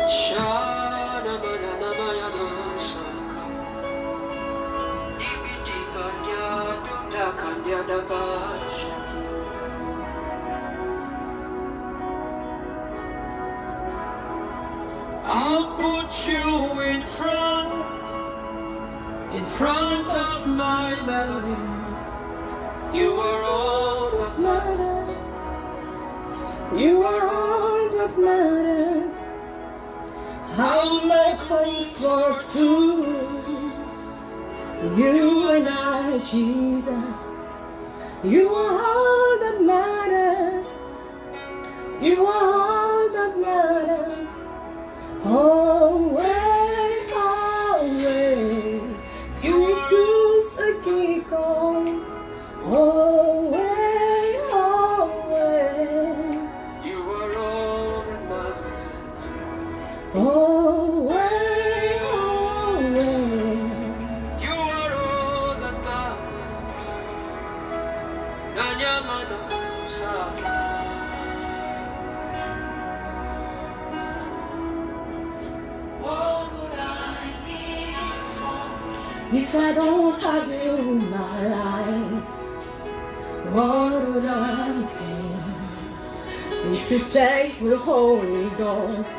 Shana banana bayana saka. Dibi diba nya duda kanya da basha. I'll put you in front of my melody. You are all that matters. You are all that matters. I'll make room for two. You and I, Jesus. You are all that matters. You are all that matters. Always, always. Tu es tout ce qui compte. Always, always. You are all that matters. Always, always. You are all that matters. Nanyamana Sasa. What would I live for if I don't have you in my life? What would I give if you take the Holy Ghost?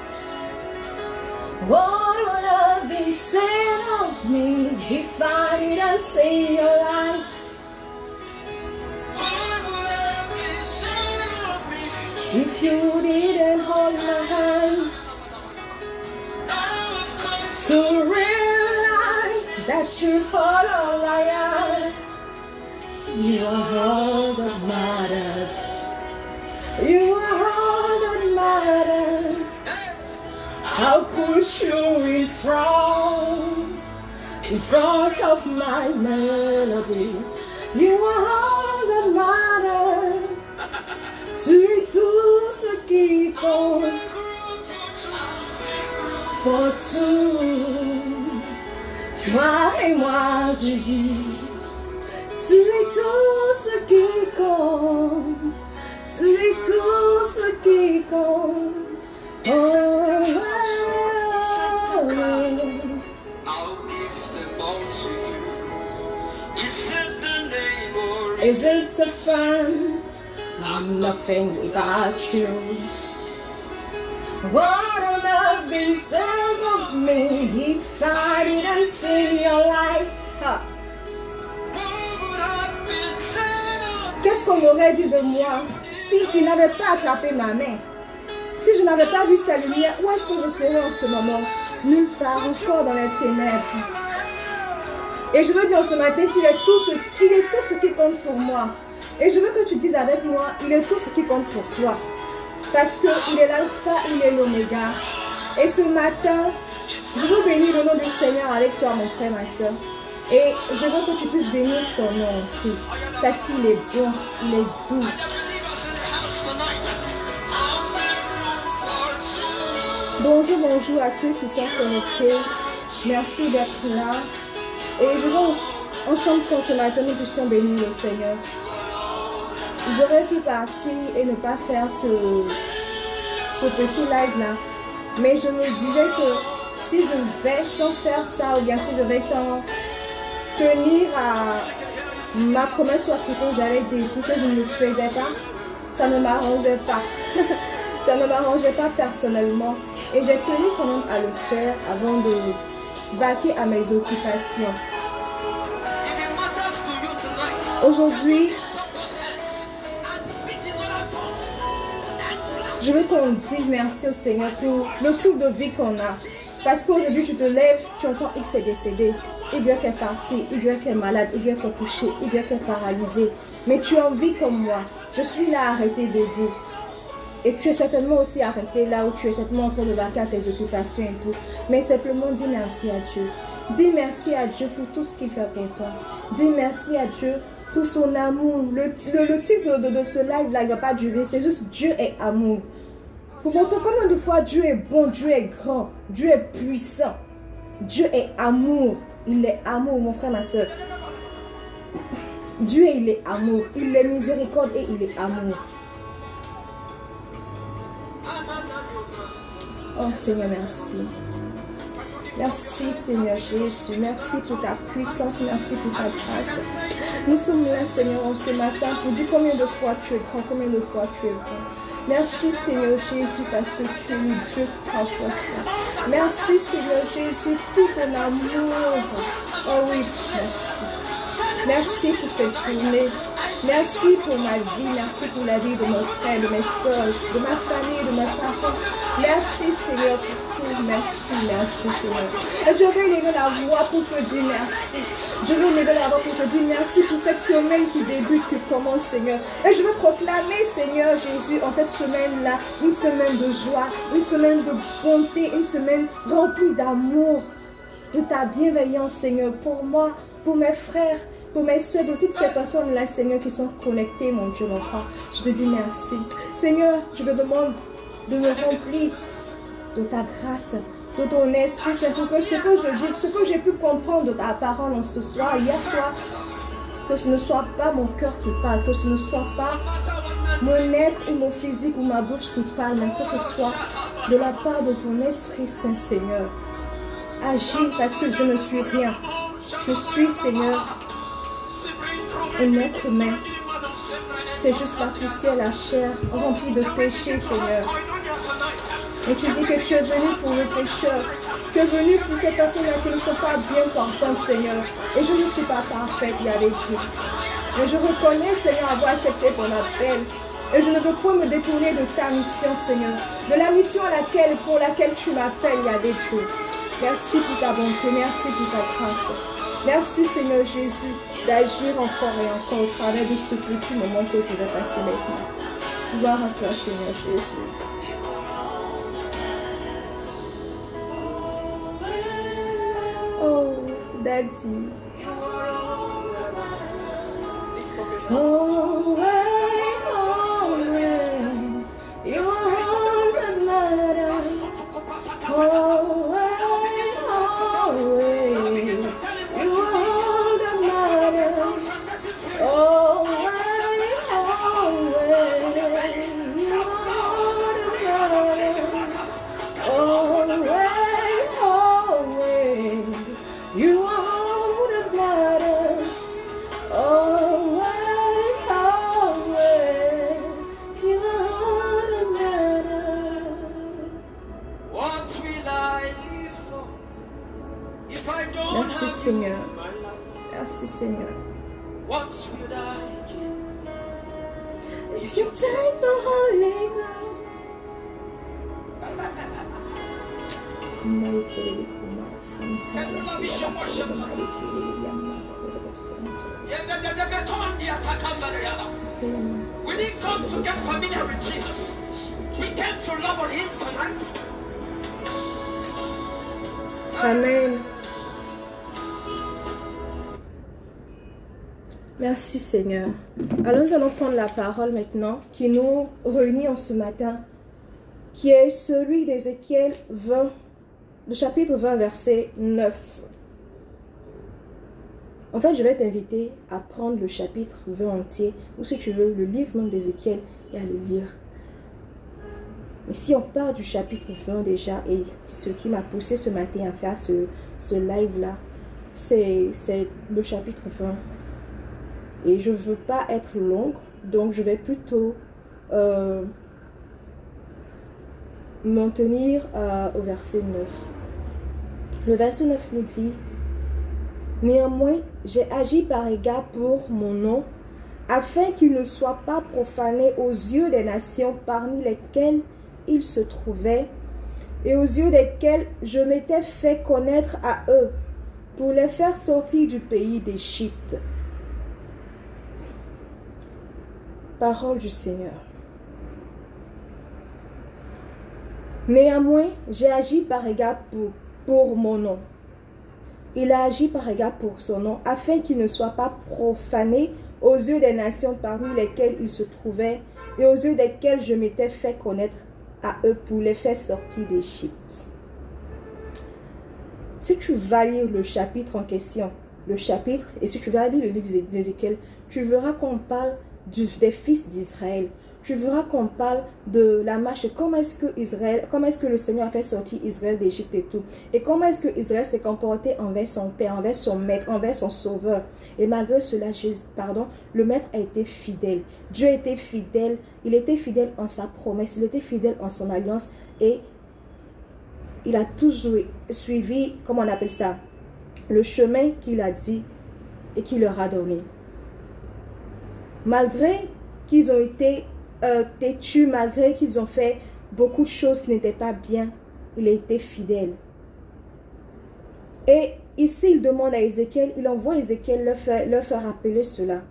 What would have been said of me if I didn't see your light? What would have been said of me if you didn't hold my hand? I've come to realize that you're all I am. You are all that matters. You are all that matters. I'll put you in front of my melody. You are all that matters. Tu es tout ce qui compte. For two, toi et moi, Jésus. Tu es tout ce qui compte. Tu es tout ce qui compte. Oh, I'll give them all to you. Is it the name or is it the fun? I'm nothing without you. What would have been said of me if I didn't see your light? Qu'est-ce qu'on aurait dit de moi si il n'avait pas attrapé ma main? Si je n'avais pas vu sa lumière, où est-ce que je serais en ce moment? Nulle part, encore dans les ténèbres. Et je veux dire ce matin qu'il est tout ce qui compte pour moi. Et je veux que tu dises avec moi, il est tout ce qui compte pour toi. Parce qu'il est l'alpha, il est l'oméga. Et ce matin, je veux bénir le nom du Seigneur avec toi, mon frère, ma soeur. Et je veux que tu puisses bénir son nom aussi. Parce qu'il est bon, il est doux. Bonjour, bonjour à ceux qui sont connectés. Merci d'être là. Et je veux ensemble qu'on ce matin nous puissions bénir le Seigneur. J'aurais pu partir et ne pas faire ce petit live là. Mais je me disais que si je vais sans faire ça, ou bien si je vais sans tenir à ma promesse ou à ce que j'allais dire, tout que je ne le faisais pas, ça ne m'arrangeait pas. Ça ne m'arrangeait pas personnellement. Et j'ai tenu quand même à le faire avant de vaquer à mes occupations. Aujourd'hui, je veux qu'on dise merci au Seigneur pour le souffle de vie qu'on a. Parce qu'aujourd'hui, tu te lèves, tu entends X est décédé, Y est parti, Y est malade, Y est couché, Y est paralysé. Mais tu es en vie comme moi. Je suis là arrêté debout. Et tu es certainement aussi arrêté là où tu es certainement en train de vaquer à tes occupations et tout. Mais simplement dis merci à Dieu. Dis merci à Dieu pour tout ce qu'il fait pour toi. Dis merci à Dieu pour son amour. Le titre de ce live là, il ne va pas durer. C'est juste Dieu est amour. Pour montrer combien de fois Dieu est bon, Dieu est grand, Dieu est puissant. Dieu est amour. Il est amour, mon frère, ma soeur. Dieu, il est amour. Il est miséricorde et il est amour. Oh Seigneur, merci. Merci Seigneur Jésus, merci pour ta puissance, merci pour ta grâce. Nous sommes là Seigneur ce matin pour dire combien de fois tu es grand, combien de fois tu es bon. Merci Seigneur Jésus parce que tu es le Dieu trois fois saint. Merci Seigneur Jésus pour ton amour. Oh oui, merci. Merci pour cette journée. Merci pour ma vie. Merci pour la vie de mon frère, de mes soeurs, de ma famille, de mes parents. Merci Seigneur pour tout. Merci, merci Seigneur. Et je vais lever la voix pour te dire merci. Je vais lever la voix pour te dire merci pour cette semaine qui débute, qui commence Seigneur. Et je veux proclamer Seigneur Jésus en cette semaine-là, une semaine de joie, une semaine de bonté, une semaine remplie d'amour, de ta bienveillance Seigneur pour moi, pour mes frères, pour mes soeurs, pour toutes ces personnes-là, Seigneur, qui sont connectées, mon Dieu, mon Père. Je te dis merci. Seigneur, je te demande de me remplir de ta grâce, de ton esprit. C'est pour que ce que je dis, ce que j'ai pu comprendre de ta parole en ce soir, hier soir, que ce ne soit pas mon cœur qui parle, que ce ne soit pas mon être ou mon physique ou ma bouche qui parle, mais que ce soit de la part de ton Esprit Saint, Seigneur. Agis parce que je ne suis rien. Je suis, Seigneur, un être humain. C'est juste la poussière, la chair, remplie de péché, Seigneur. Et tu dis que tu es venu pour les pécheurs. Tu es venu pour ces personnes-là qui ne sont pas bien portantes, Seigneur. Et je ne suis pas parfaite, Yahvé Dieu. Mais je reconnais, Seigneur, avoir accepté ton appel. Et je ne veux pas me détourner de ta mission, Seigneur. De la mission pour laquelle tu m'appelles, Yahvé Dieu. Merci pour ta bonté, merci pour ta grâce. Merci, Seigneur Jésus, d'agir encore et encore au travers de ce petit moment que je vais passer maintenant. Gloire à toi, Seigneur Jésus. Oh, Daddy. Oh, you are the matters. Oh, merci Seigneur. Merci Seigneur. If you take the Holy Ghost. We didn't come to get familiar with Jesus. We came to love on him tonight. Amen. Merci Seigneur. Alors nous allons prendre la parole maintenant qui nous réunit en ce matin, qui est celui d'Ézéchiel 20, le chapitre 20, verset 9. En fait, je vais t'inviter à prendre le chapitre 20 entier, ou si tu veux, le livre même d'Ézéchiel et à le lire. Mais si on part du chapitre 20 déjà, et ce qui m'a poussé ce matin à faire ce live-là, c'est le chapitre 20. Et je ne veux pas être longue, donc je vais plutôt m'en tenir au verset 9. Le verset 9 nous dit: néanmoins, j'ai agi par égard pour mon nom, afin qu'il ne soit pas profané aux yeux des nations parmi lesquelles il se trouvait, et aux yeux desquels je m'étais fait connaître à eux, pour les faire sortir du pays d'Égypte. Parole du Seigneur. Néanmoins, j'ai agi par égard pour mon nom. Il a agi par égard pour son nom, afin qu'il ne soit pas profané aux yeux des nations parmi lesquelles il se trouvait, et aux yeux desquels je m'étais fait connaître à eux pour les faire sortir d'Égypte. Si tu vas lire le chapitre en question, et si tu vas lire le livre d'Ézéchiel, tu verras qu'on parle des fils d'Israël. tu verras qu'on parle de la marche, comment est-ce que le Seigneur a fait sortir Israël d'Égypte et tout. Et comment est-ce que Israël s'est comporté envers son Père, envers son Maître, envers son Sauveur. Et malgré cela, le Maître a été fidèle. Dieu était fidèle. Il était fidèle en sa promesse. Il était fidèle en son alliance. Et il a toujours suivi, comment on appelle ça, le chemin qu'il a dit et qu'il leur a donné. Malgré qu'ils ont été têtus, malgré qu'ils ont fait beaucoup de choses qui n'étaient pas bien, il a été fidèle. Et ici, il demande à Ézéchiel, il envoie Ézéchiel leur faire rappeler cela.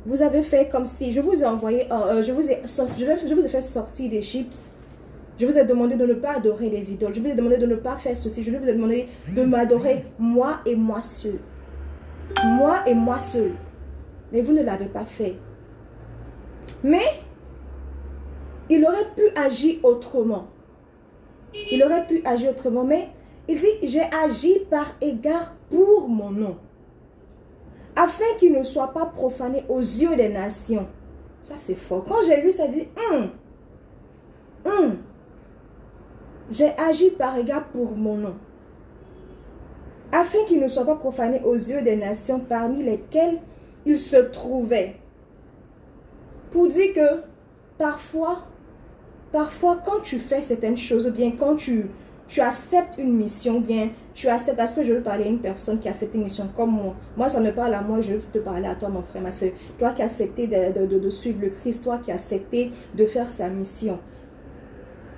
Vous avez fait comme si, je vous ai envoyé, je vous ai fait sortir d'Égypte. Je vous ai demandé de ne pas adorer les idoles. Je vous ai demandé de ne pas faire ceci. Je vous ai demandé de m'adorer moi et moi seul. Moi et moi seul. Mais vous ne l'avez pas fait. Mais il aurait pu agir autrement. Il aurait pu agir autrement. Mais il dit, j'ai agi par égard pour mon nom. Afin qu'il ne soit pas profané aux yeux des nations. Ça c'est fort. Quand j'ai lu ça, dit, j'ai agi par égard pour mon nom. Afin qu'il ne soit pas profané aux yeux des nations parmi lesquelles il se trouvait. Pour dire que parfois, quand tu fais certaines choses, bien quand tu acceptes une mission, bien tu acceptes, parce que je veux parler à une personne qui accepte une mission comme moi. Moi, ça me parle à moi, je veux te parler à toi, mon frère, ma soeur. Toi qui as accepté de suivre le Christ, toi qui as accepté de faire sa mission.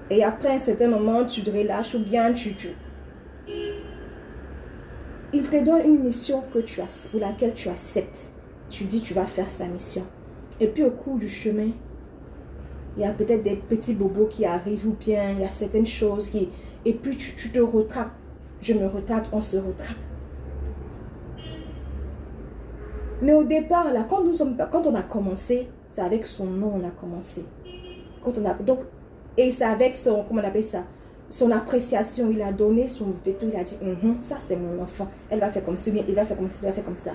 Et après un certain moment, tu te relâches ou bien il te donne une mission pour laquelle tu acceptes. Tu dis, tu vas faire sa mission. Et puis au cours du chemin, il y a peut-être des petits bobos qui arrivent ou bien il y a certaines choses qui... Et puis tu te retractes. Je me retracte, on se retracte. Mais au départ, là, quand on a commencé, c'est avec son nom on a commencé. Et c'est avec son, comment on appelle ça, son appréciation. Il a donné son veto, il a dit, ça c'est mon enfant. Elle va faire comme ça, il va faire comme ça, il va faire comme ça.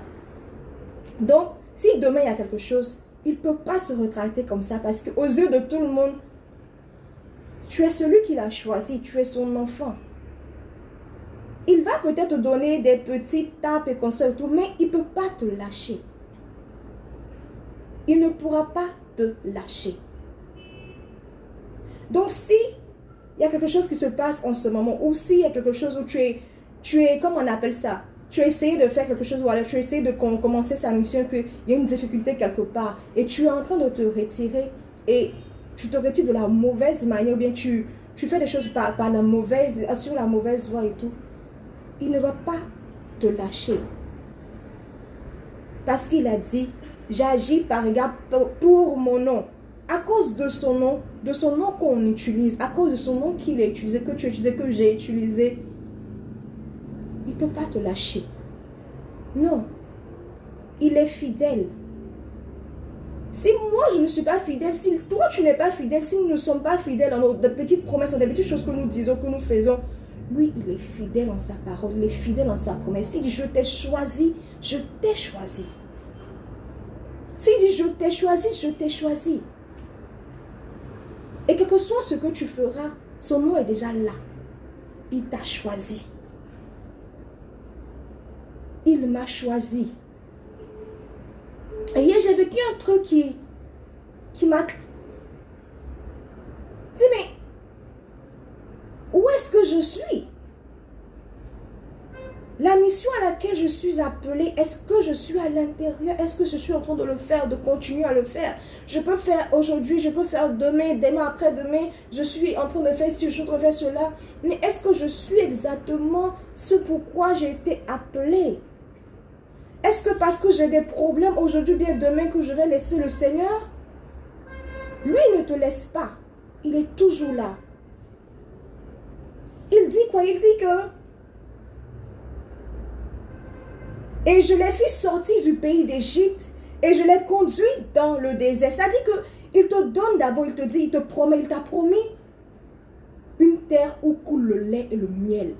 Donc, si demain il y a quelque chose, il ne peut pas se retracter comme ça parce qu'aux yeux de tout le monde, tu es celui qu'il a choisi, tu es son enfant. Il va peut-être te donner des petites tapes et conseils et tout, mais il ne peut pas te lâcher. Il ne pourra pas te lâcher. Donc si il y a quelque chose qui se passe en ce moment, ou s'il y a quelque chose où tu es, comment on appelle ça? Tu as essayé de faire quelque chose, ou alors tu as essayé de commencer sa mission, qu'il y a une difficulté quelque part, et tu es en train de te retirer, et tu te retires de la mauvaise manière, ou bien tu fais des choses sur la mauvaise voie et tout. Il ne va pas te lâcher. Parce qu'il a dit, j'agis par égard pour mon nom. À cause de son nom qu'on utilise, à cause de son nom qu'il a utilisé, que tu as utilisé, que j'ai utilisé, il ne peut pas te lâcher. Non. Il est fidèle. Si moi je ne suis pas fidèle, si toi tu n'es pas fidèle, si nous ne sommes pas fidèles dans nos petites promesses, dans les petites choses que nous disons, que nous faisons, lui il est fidèle en sa parole, il est fidèle en sa promesse. S'il dit je t'ai choisi, je t'ai choisi. S'il dit je t'ai choisi, je t'ai choisi. Et quel que soit ce que tu feras, son nom est déjà là. Il t'a choisi. Il m'a choisi. Et hier, j'ai vécu un truc qui m'a dit, mais où est-ce que je suis? La mission à laquelle je suis appelée, est-ce que je suis à l'intérieur? Est-ce que je suis en train de le faire, de continuer à le faire? Je peux faire aujourd'hui, je peux faire demain, demain après-demain. Je suis en train de faire ci, je suis en train de faire cela. Mais est-ce que je suis exactement ce pourquoi j'ai été appelée? Est-ce que parce que j'ai des problèmes aujourd'hui, bien demain, que je vais laisser le Seigneur? Lui ne te laisse pas. Il est toujours là. Il dit quoi? Il dit que et je l'ai fait sortir du pays d'Égypte et je l'ai conduit dans le désert. C'est-à-dire qu'il te donne d'abord, il te dit, il te promet, il t'a promis une terre où coule le lait et le miel.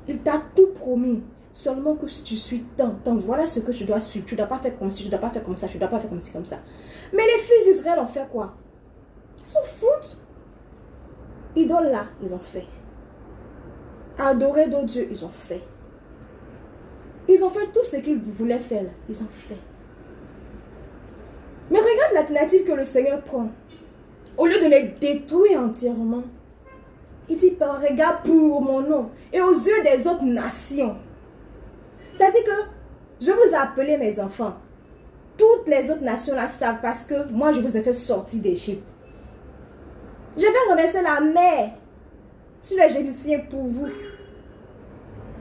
Il t'a tout promis. Seulement que si tu suis tant, voilà ce que tu dois suivre. Tu ne dois pas faire comme ci, tu ne dois pas faire comme ça, tu ne dois pas faire comme ci, comme ça. Mais les fils d'Israël ont fait quoi? Ils s'en foutent. Idole là, ils ont fait. Adorer d'autres dieux, ils ont fait. Ils ont fait tout ce qu'ils voulaient faire là. Ils ont fait. Mais regarde l'alternative que le Seigneur prend. Au lieu de les détruire entièrement, il dit, regarde pour mon nom et aux yeux des autres nations. C'est-à-dire que je vous ai appelé mes enfants. Toutes les autres nations la savent parce que moi je vous ai fait sortir d'Égypte. Je vais reverser la mer sur les Égyptiens pour vous.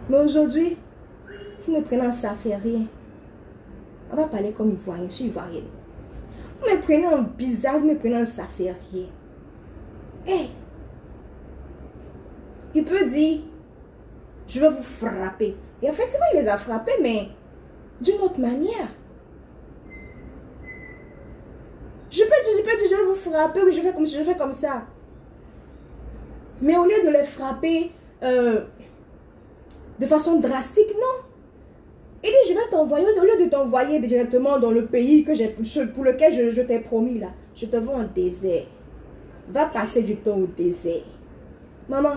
Mais aujourd'hui, vous me prenez en ça fait rien. On va parler comme ivoirien, je suis ivoirienne. Vous me prenez en bizarre, vous me prenez en ça fait rien. Hey! Il peut dire, je vais vous frapper. Et effectivement, il les a frappés, mais d'une autre manière. Je peux dire, je vais vous frapper, mais je fais comme ça. Mais au lieu de les frapper de façon drastique, non. Il dit, je vais t'envoyer, au lieu de t'envoyer directement dans le pays pour lequel je t'ai promis, là, je te vois en désert. Va passer du temps au désert. Maman,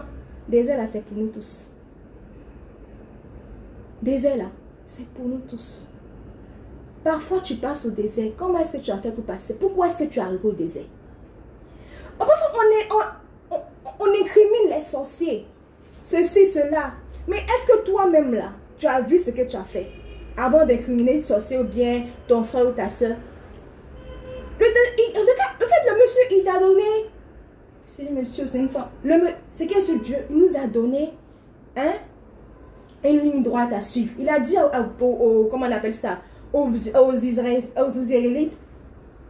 désert là, c'est pour nous tous. Désert là, c'est pour nous tous. Parfois, tu passes au désert. Comment est-ce que tu as fait pour passer? Pourquoi est-ce que tu es arrivé au désert? Parfois, on incrimine les sorciers. Ceci, cela. Mais est-ce que toi-même là, tu as vu ce que tu as fait avant d'incriminer les sorciers ou bien ton frère ou ta soeur? Le monsieur, il t'a donné. C'est le monsieur, c'est une femme. C'est que ce Dieu il nous a donné une ligne droite à suivre. Il a dit comment on appelle ça? Aux Israélites,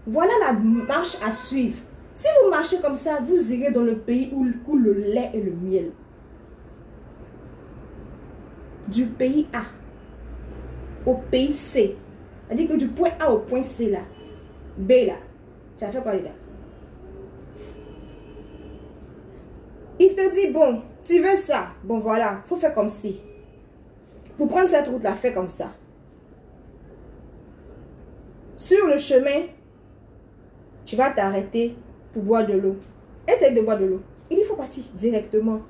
voilà la marche à suivre. Si vous marchez comme ça, vous irez dans le pays où coule le lait et le miel. Du pays A au pays C. C'est-à-dire que du point A au point C là. B là. Ça fait quoi les gars? Il te dit, bon, tu veux ça. Bon voilà, faut faire comme si. Pour prendre cette route là, fais comme ça. Sur le chemin, tu vas t'arrêter pour boire de l'eau. Essaye de boire de l'eau. Il dit, il faut partir directement.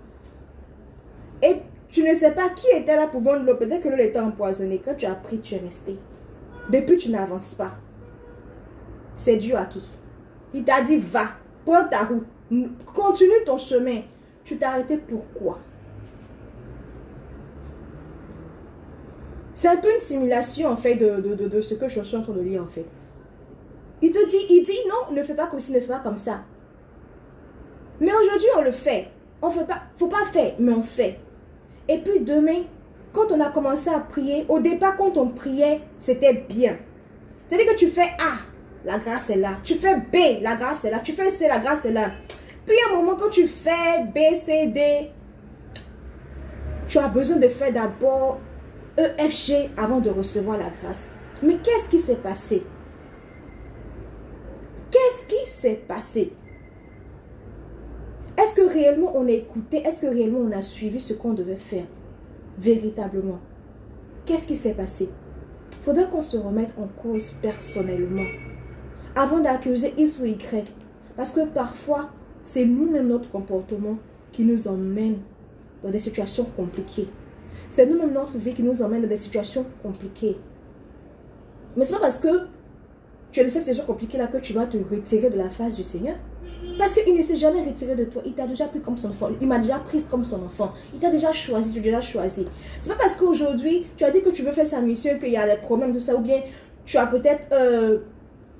Et tu ne sais pas qui était là pour vendre l'eau. Peut-être que l'eau était empoisonnée. Quand tu as pris, tu es resté. Depuis, tu n'avances pas. C'est Dieu à qui? Il t'a dit, va, prends ta route. Continue ton chemin. Tu t'es arrêté pourquoi? C'est un peu une simulation en fait de ce que je suis en train de lire en fait. Il dit non, ne fais pas comme ci, ne fais pas comme ça. Mais aujourd'hui on le fait. On fait pas, faut pas faire, mais on fait. Et puis demain, quand on a commencé à prier, au départ quand on priait, c'était bien. C'est-à-dire que tu fais A, la grâce est là. Tu fais B, la grâce est là. Tu fais C, la grâce est là. Puis à un moment quand tu fais B, C, D, tu as besoin de faire d'abord EFG avant de recevoir la grâce. Mais qu'est-ce qui s'est passé? Qu'est-ce qui s'est passé? Est-ce que réellement on a écouté? Est-ce que réellement on a suivi ce qu'on devait faire? Véritablement. Qu'est-ce qui s'est passé? Il faudrait qu'on se remette en cause personnellement. Avant d'accuser X ou Y. Parce que parfois, c'est nous-mêmes notre comportement qui nous emmène dans des situations compliquées. C'est nous-mêmes notre vie qui nous emmène dans des situations compliquées. Mais ce n'est pas parce que tu es dans cette situation compliquée là que tu vas te retirer de la face du Seigneur. Parce qu'il ne s'est jamais retiré de toi. Il t'a déjà pris comme son enfant. Il m'a déjà pris comme son enfant. Il t'a déjà choisi. Tu as déjà choisi. Ce n'est pas parce qu'aujourd'hui, tu as dit que tu veux faire sa mission, qu'il y a des problèmes, tout ça. Ou bien tu as peut-être,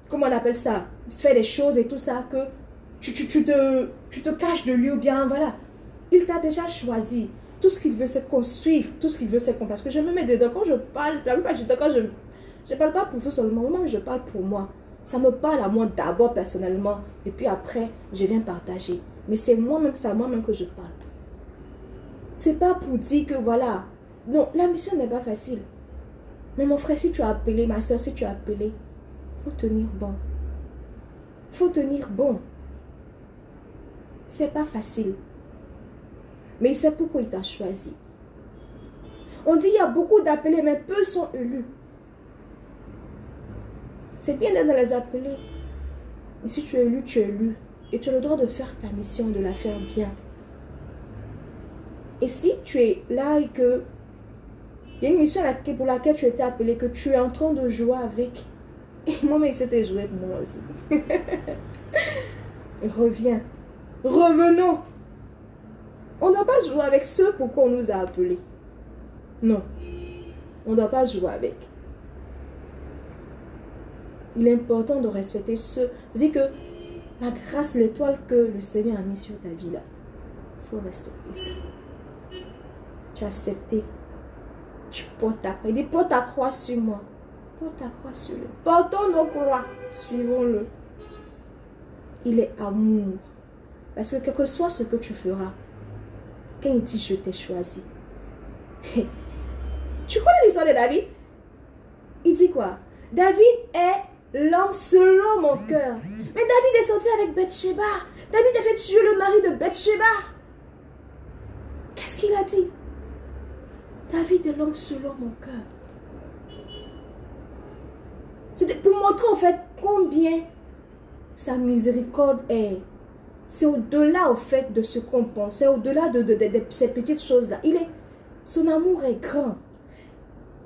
comment on appelle ça, fait des choses et tout ça, que tu te caches de lui ou bien, voilà. Il t'a déjà choisi. Tout ce qu'il veut, c'est qu'on suive. Tout ce qu'il veut, c'est qu'on... Parce que je me mets dedans. Quand je parle, la plupart du temps, quand je ne parle pas pour vous seulement, moi, je parle pour moi. Ça me parle à moi d'abord personnellement. Et puis après, je viens partager. Mais c'est moi-même, c'est à moi-même que je parle. C'est pas pour dire que voilà. Non, la mission n'est pas facile. Mais mon frère, si tu as appelé, ma soeur, si tu as appelé, il faut tenir bon. Il faut tenir bon. C'est pas facile. Mais il sait pourquoi il t'a choisi. On dit qu'il y a beaucoup d'appelés, mais peu sont élus. C'est bien d'être dans les appelés. Mais si tu es élu, tu es élu. Et tu as le droit de faire ta mission, de la faire bien. Et si tu es là et que il y a une mission pour laquelle tu étais appelé, que tu es en train de jouer avec, et moi, mais c'était joué pour moi aussi. Reviens. Revenons. On ne doit pas jouer avec ceux pour quoi on nous a appelés. Non. On ne doit pas jouer avec. Il est important de respecter ceux. C'est-à-dire que la grâce, l'étoile que le Seigneur a mis sur ta vie là, il faut respecter ça. Tu as accepté. Tu portes ta croix. Il dit, porte ta croix sur moi. Porte ta croix sur lui. Portons nos croix. Suivons-le. Il est amour. Parce que quel que soit ce que tu feras, quand il dit je t'ai choisi. Tu connais l'histoire de David? Il dit quoi? David est l'homme selon mon cœur. Mais David est sorti avec Bathsheba. David a fait tuer le mari de Bathsheba. Qu'est-ce qu'il a dit? David est l'homme selon mon cœur. C'était pour montrer en fait combien sa miséricorde est. C'est au-delà au fait de ce qu'on pense. C'est au-delà de ces petites choses-là. Son amour est grand.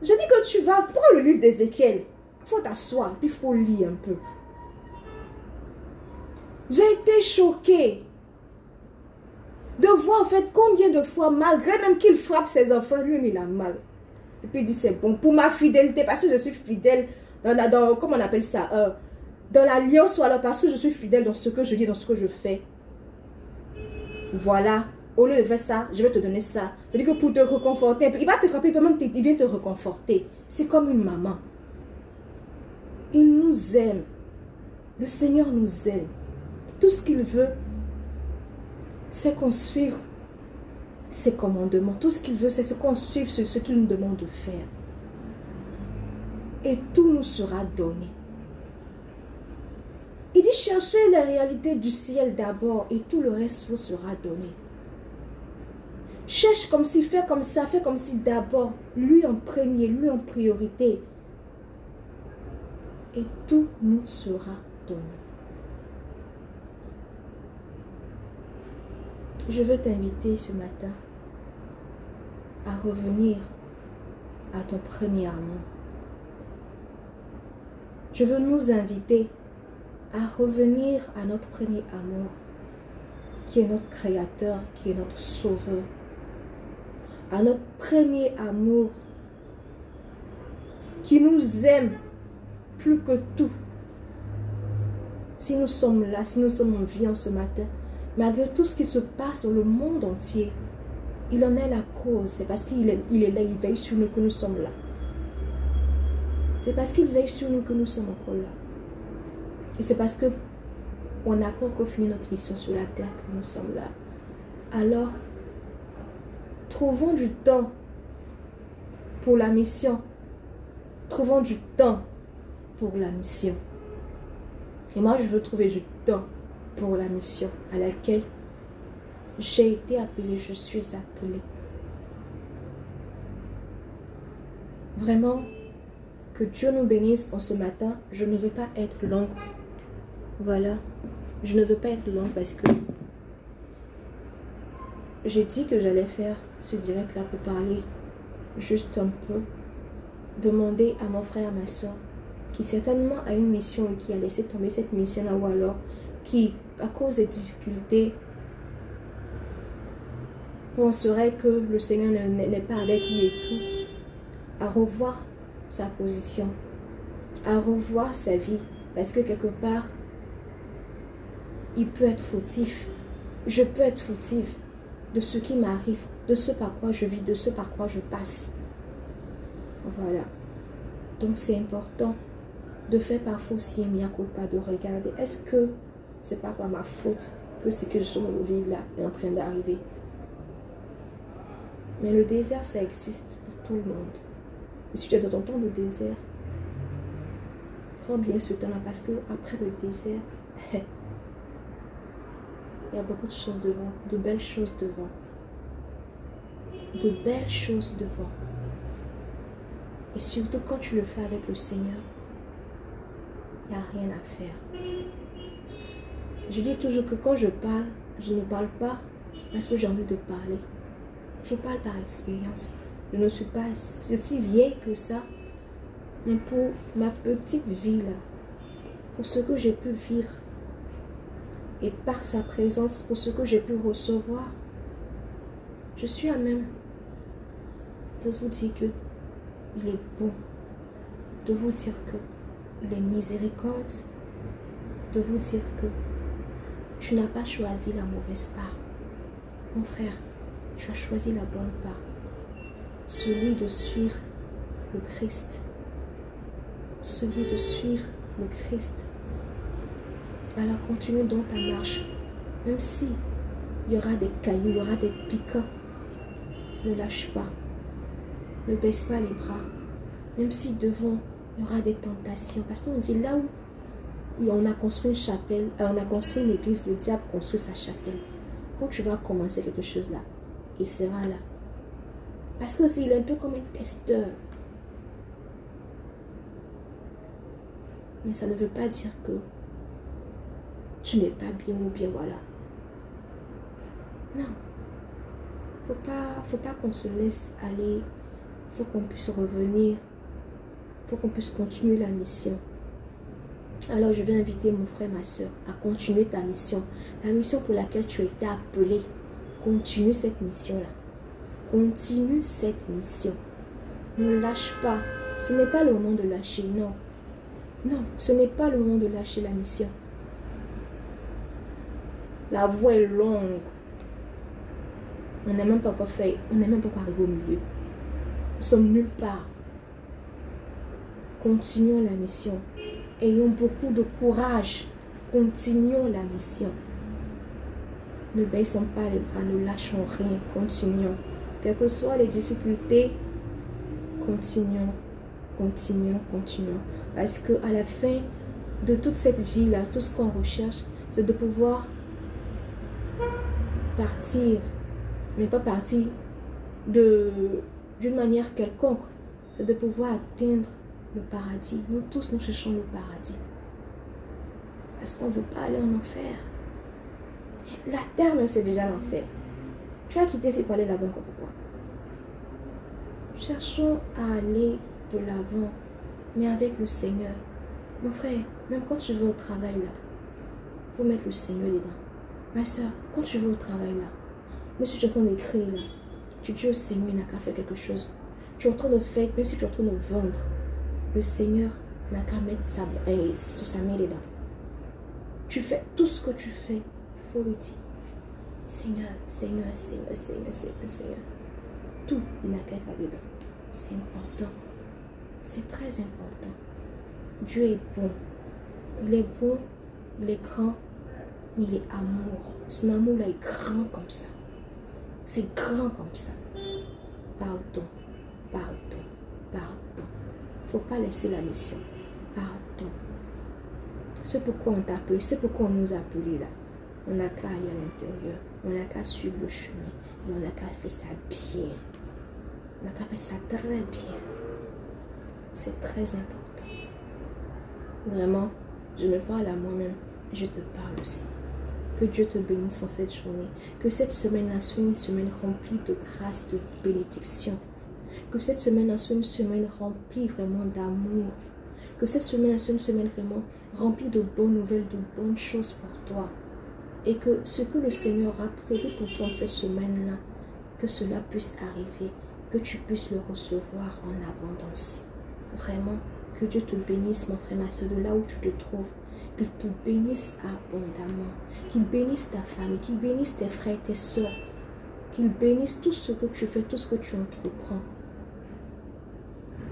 Je dis que tu vas prendre le livre d'Ézéchiel. Il faut t'asseoir, puis il faut lire un peu. J'ai été choquée de voir en fait combien de fois, malgré même qu'il frappe ses enfants, lui-même il a mal. Et puis il dit c'est bon, pour ma fidélité, parce que je suis fidèle dans comment on appelle ça, dans l'alliance, ou alors parce que je suis fidèle dans ce que je dis, dans ce que je fais. Voilà, au lieu de faire ça, je vais te donner ça. C'est-à-dire que pour te réconforter, il va te frapper, il vient te réconforter. C'est comme une maman. Il nous aime. Le Seigneur nous aime. Tout ce qu'il veut, c'est qu'on suive ses commandements. Tout ce qu'il veut, c'est qu'on suive ce qu'il nous demande de faire. Et tout nous sera donné. Il dit cherchez la réalité du ciel d'abord et tout le reste vous sera donné. Cherche comme si, fais comme ça, fais comme si d'abord, lui en premier, lui en priorité. Et tout nous sera donné. Je veux t'inviter ce matin à revenir à ton premier amour. Je veux nous inviter à revenir à notre premier amour, qui est notre Créateur, qui est notre Sauveur. À notre premier amour, qui nous aime plus que tout. Si nous sommes là, si nous sommes en vie en ce matin, malgré tout ce qui se passe dans le monde entier, il en est la cause. C'est parce qu'il est là, il veille sur nous que nous sommes là. C'est parce qu'il veille sur nous que nous sommes encore là. Et c'est parce que on n'a pas encore fini notre mission sur la terre que nous sommes là. Alors, trouvons du temps pour la mission. Trouvons du temps pour la mission. Et moi, je veux trouver du temps pour la mission à laquelle j'ai été appelée, je suis appelée. Vraiment, que Dieu nous bénisse en ce matin. Je ne veux pas être longue. Voilà. Je ne veux pas être longue parce que j'ai dit que j'allais faire ce direct-là pour parler juste un peu. Demander à mon frère, à ma soeur, qui certainement a une mission et qui a laissé tomber cette mission-là, ou alors qui, à cause des difficultés, penserait que le Seigneur n'est pas avec lui et tout, à revoir sa position, à revoir sa vie, parce que quelque part, il peut être fautif. Je peux être fautive de ce qui m'arrive, de ce par quoi je vis, de ce par quoi je passe. Voilà. Donc c'est important de faire parfois aussi un mea culpa, de regarder, est-ce que c'est pas par ma faute que ce que je suis en train de vivre là est en train d'arriver. Mais le désert, ça existe pour tout le monde. Et si tu es dans ton temps de désert, prends bien ce temps-là, parce que après le désert, il y a beaucoup de choses devant, de belles choses devant. De belles choses devant. Et surtout quand tu le fais avec le Seigneur, il n'y a rien à faire. Je dis toujours que quand je parle, je ne parle pas parce que j'ai envie de parler. Je parle par expérience. Je ne suis pas si vieille que ça. Mais pour ma petite vie là, pour ce que j'ai pu vivre, et par sa présence, pour ce que j'ai pu recevoir, je suis à même de vous dire que il est bon, de vous dire que il est miséricorde, de vous dire que tu n'as pas choisi la mauvaise part. Mon frère, tu as choisi la bonne part, celui de suivre le Christ, celui de suivre le Christ. Alors continue dans ta marche, même si il y aura des cailloux, il y aura des piquants, ne lâche pas, ne baisse pas les bras, même si devant il y aura des tentations, parce qu'on dit là où on a construit une chapelle, on a construit une église, le diable construit sa chapelle. Quand tu vas commencer quelque chose là, il sera là. Parce que il est un peu comme un testeur. Mais ça ne veut pas dire que tu n'es pas bien ou bien voilà. Non. Faut pas qu'on se laisse aller. Faut qu'on puisse revenir. Faut qu'on puisse continuer la mission. Alors je vais inviter mon frère, ma soeur à continuer ta mission. La mission pour laquelle tu as été appelé. Continue cette mission-là. Continue cette mission. Ne lâche pas. Ce n'est pas le moment de lâcher, non. Non, ce n'est pas le moment de lâcher la mission. La voie est longue. On n'est même pas encore fait. On n'est même pas encore arrivé au milieu. Nous sommes nulle part. Continuons la mission. Ayons beaucoup de courage. Continuons la mission. Ne baissons pas les bras, ne lâchons rien. Continuons. Quelles que soient les difficultés, continuons. Continuons, continuons. Parce qu'à la fin de toute cette vie-là, tout ce qu'on recherche, c'est de pouvoir partir. Mais pas partir d'une manière quelconque. C'est de pouvoir atteindre le paradis. Nous tous, nous cherchons le paradis. Parce qu'on ne veut pas aller en enfer. La terre, même, c'est déjà l'enfer. Tu as quitté ces palais là-bas, pourquoi? Cherchons à aller de l'avant, mais avec le Seigneur. Mon frère, même quand tu vas au travail là, il faut mettre le Seigneur dedans. Ma soeur, quand tu vas au travail là, même si tu es en train d'écrire là, tu dis au Seigneur, il n'a qu'à faire quelque chose. Tu es en train de faire, même si tu es en train de vendre, le Seigneur n'a qu'à mettre sa main dedans. Tu fais tout ce que tu fais, il faut lui dire, Seigneur, Seigneur, Seigneur, Seigneur, Seigneur, Seigneur. Tout, il n'a qu'à être là-dedans. C'est important. C'est très important. Dieu est bon. Il est bon, il est grand, mais il est amour. Son amour-là est grand comme ça. C'est grand comme ça. Pardon, pardon, pardon. Il ne faut pas laisser la mission. Pardon. C'est pourquoi on t'a appelé, c'est pourquoi on nous a appelés là. On n'a qu'à aller à l'intérieur. On n'a qu'à suivre le chemin. Et on n'a qu'à faire ça bien. On n'a qu'à faire ça très bien. C'est très important. Vraiment, je me parle à moi-même. Je te parle aussi. Que Dieu te bénisse en cette journée. Que cette semaine-là soit une semaine remplie de grâce, de bénédiction. Que cette semaine-là soit une semaine remplie vraiment d'amour. Que cette semaine-là soit une semaine vraiment remplie de bonnes nouvelles, de bonnes choses pour toi. Et que ce que le Seigneur a prévu pour toi cette semaine-là, que cela puisse arriver, que tu puisses le recevoir en abondance. Vraiment, que Dieu te bénisse, mon frère, ma soeur, de là où tu te trouves. Qu'il te bénisse abondamment. Qu'il bénisse ta famille, qu'il bénisse tes frères, tes soeurs. Qu'il bénisse tout ce que tu fais, tout ce que tu entreprends.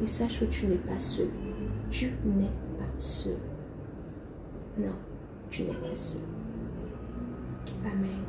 Et sache que tu n'es pas seul. Tu n'es pas seul. Non, tu n'es pas seul. Amen.